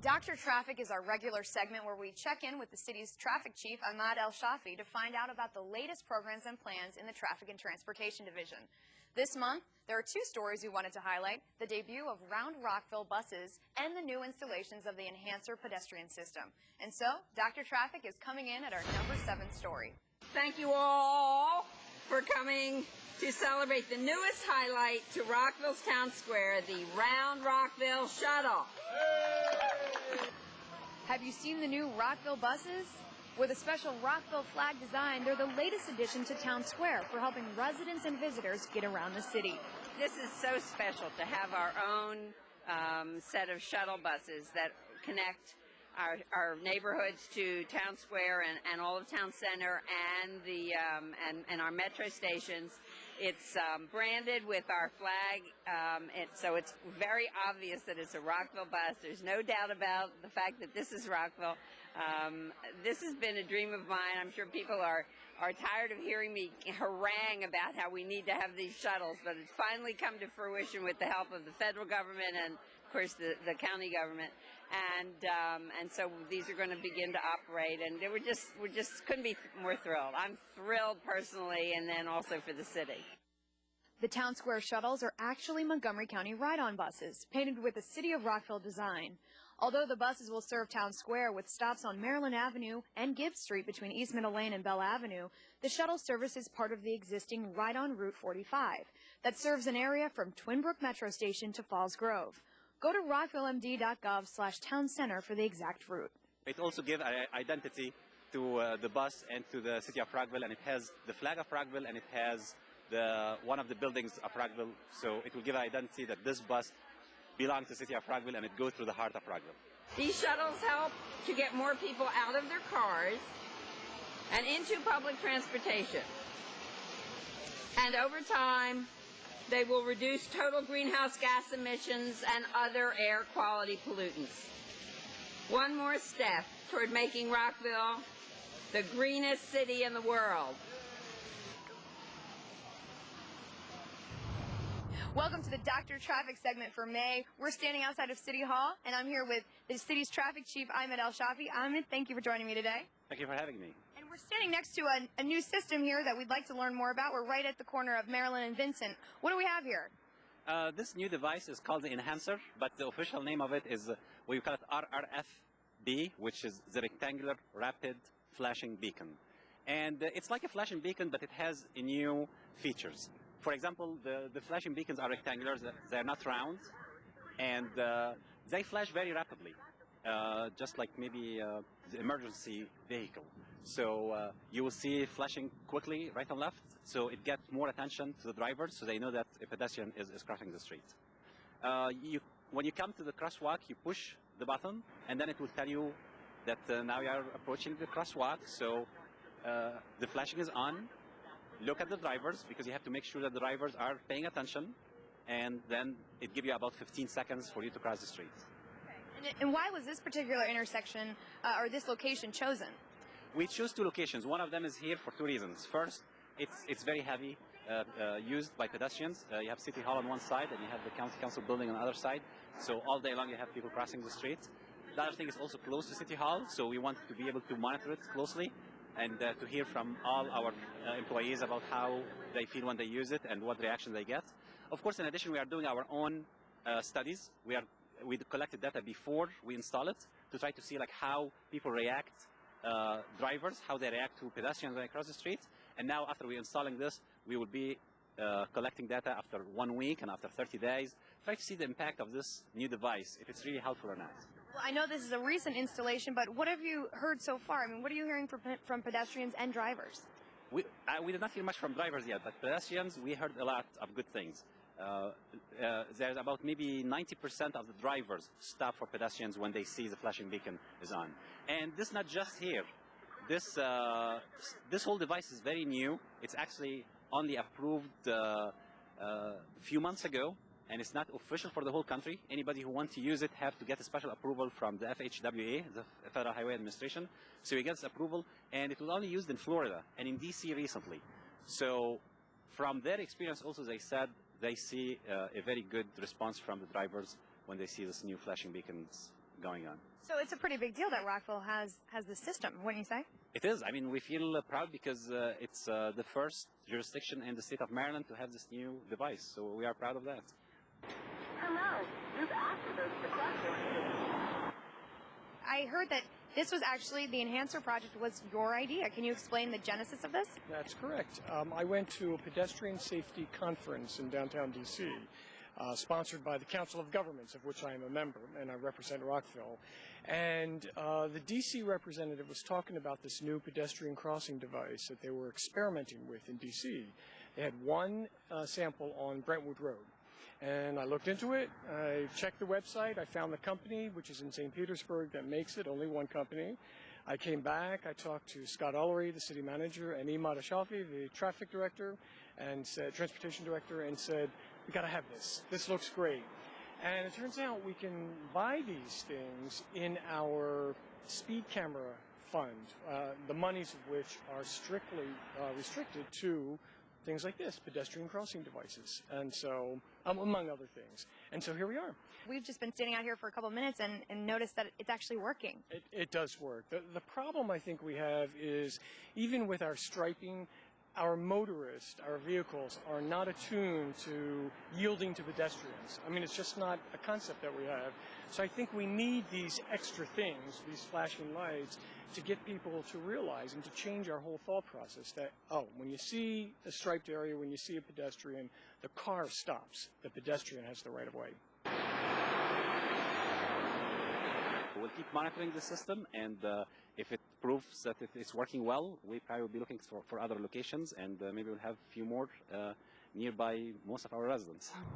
Dr. Traffic is our regular segment where we check in with the city's traffic chief, Ahmad El-Shafi, to find out about the latest programs and plans in the Traffic and Transportation Division. This month, there are two stories we wanted to highlight: the debut of Round Rockville buses and the new installations of the Enhancer pedestrian system. And so, Dr. Traffic is coming in at our number 7 story. Thank you all for coming to celebrate the newest highlight to Rockville's town square, the Round Rockville Shuttle. Have you seen the new Rockville buses? With a special Rockville flag design, they're the latest addition to Town Square for helping residents and visitors get around the city. This is so special to have our own set of shuttle buses that connect our neighborhoods to Town Square and all of Town Center and the and our metro stations. It's branded with our flag, so it's very obvious that it's a Rockville bus. There's no doubt about the fact that this is Rockville. This has been a dream of mine. I'm sure people are tired of hearing me harangue about how we need to have these shuttles, but it's finally come to fruition with the help of the federal government and, of course, the county government. And so these are going to begin to operate, and we just couldn't be more thrilled. I'm thrilled personally, and then also for the city. The Town Square shuttles are actually Montgomery County ride-on buses, painted with the City of Rockville design. Although the buses will serve Town Square with stops on Maryland Avenue and Gibbs Street between East Middle Lane and Bell Avenue, the shuttle service is part of the existing ride-on Route 45 that serves an area from Twin Brook Metro Station to Falls Grove. Go to rockvillemd.gov/town center for the exact route. It also gives identity to the bus and to the city of Rockville, and it has the flag of Rockville, and it has one of the buildings of Rockville. So it will give identity that this bus belongs to the city of Rockville, and it goes through the heart of Rockville. These shuttles help to get more people out of their cars and into public transportation. And over time, they will reduce total greenhouse gas emissions and other air quality pollutants. One more step toward making Rockville the greenest city in the world. Welcome to the Dr. Traffic segment for May. We're standing outside of City Hall, and I'm here with the city's traffic chief, Ahmad El-Shafi. Ahmad, thank you for joining me today. Thank you for having me. And we're standing next to a new system here that we'd like to learn more about. We're right at the corner of Maryland and Vincent. What do we have here? This new device is called the Enhancer, but the official name of it is, we call it RRFB, which is the Rectangular Rapid Flashing Beacon. And it's like a flashing beacon, but it has new features. For example, the flashing beacons are rectangular, they're not round, and they flash very rapidly, just like maybe the emergency vehicle. So you will see it flashing quickly right and left, so it gets more attention to the drivers, so they know that a pedestrian is crossing the street. When you come to the crosswalk, you push the button, and then it will tell you that now you are approaching the crosswalk, so the flashing is on. Look at the drivers, because you have to make sure that the drivers are paying attention, and then it gives you about 15 seconds for you to cross the street. Okay. And why was this particular intersection or this location chosen? We chose 2 locations. One of them is here for 2 reasons. First, it's very heavy, used by pedestrians. You have City Hall on one side, and you have the county council building on the other side. So all day long you have people crossing the street. The other thing is also close to City Hall, so we want to be able to monitor it closely, and to hear from all our employees about how they feel when they use it and what reaction they get. Of course, in addition, we are doing our own studies. We collected data before we install it to try to see like how people react, drivers, how they react to pedestrians when they cross the street. And now, after we're installing this, we will be collecting data after 1 week and after 30 days, try to see the impact of this new device, if it's really helpful or not. Well, I know this is a recent installation, but what have you heard so far? I mean, what are you hearing from pedestrians and drivers? We did not hear much from drivers yet, but pedestrians, we heard a lot of good things. There's about maybe 90% of the drivers stop for pedestrians when they see the flashing beacon is on. And this is not just here. This whole device is very new. It's actually only approved a few months ago, and it's not official for the whole country. Anybody who wants to use it have to get a special approval from the FHWA, the Federal Highway Administration. So he gets approval, and it was only used in Florida and in DC recently. So from their experience also, they said they see a very good response from the drivers when they see this new flashing beacons going on. So it's a pretty big deal that Rockville has this system, wouldn't you say? It is. I mean, we feel proud because it's the first jurisdiction in the state of Maryland to have this new device. So we are proud of that. Hello, you've activated the question. I heard that this was actually, the Enhancer project was your idea. Can you explain the genesis of this? That's correct. I went to a pedestrian safety conference in downtown D.C., sponsored by the Council of Governments, of which I am a member, and I represent Rockville. And the D.C. representative was talking about this new pedestrian crossing device that they were experimenting with in D.C. They had one sample on Brentwood Road. And I looked into it, I checked the website, I found the company, which is in St. Petersburg, that makes it, only one company. I came back, I talked to Scott Ullery, the city manager, and Imad Ashafi, the traffic director, and said, transportation director, and said, we gotta have this. This looks great. And it turns out we can buy these things in our speed camera fund, the monies of which are strictly restricted to things like this, pedestrian crossing devices, and so, among other things. And so here we are. We've just been standing out here for a couple of minutes and noticed that it's actually working. It does work. The problem I think we have is, even with our striping, our motorists, our vehicles, are not attuned to yielding to pedestrians. I mean, it's just not a concept that we have. So I think we need these extra things, these flashing lights, to get people to realize and to change our whole thought process that, oh, when you see a striped area, when you see a pedestrian, the car stops. The pedestrian has the right of way. We'll keep monitoring the system, and if it proves that it's working well, we probably will be looking for other locations, and maybe we'll have a few more nearby most of our residents.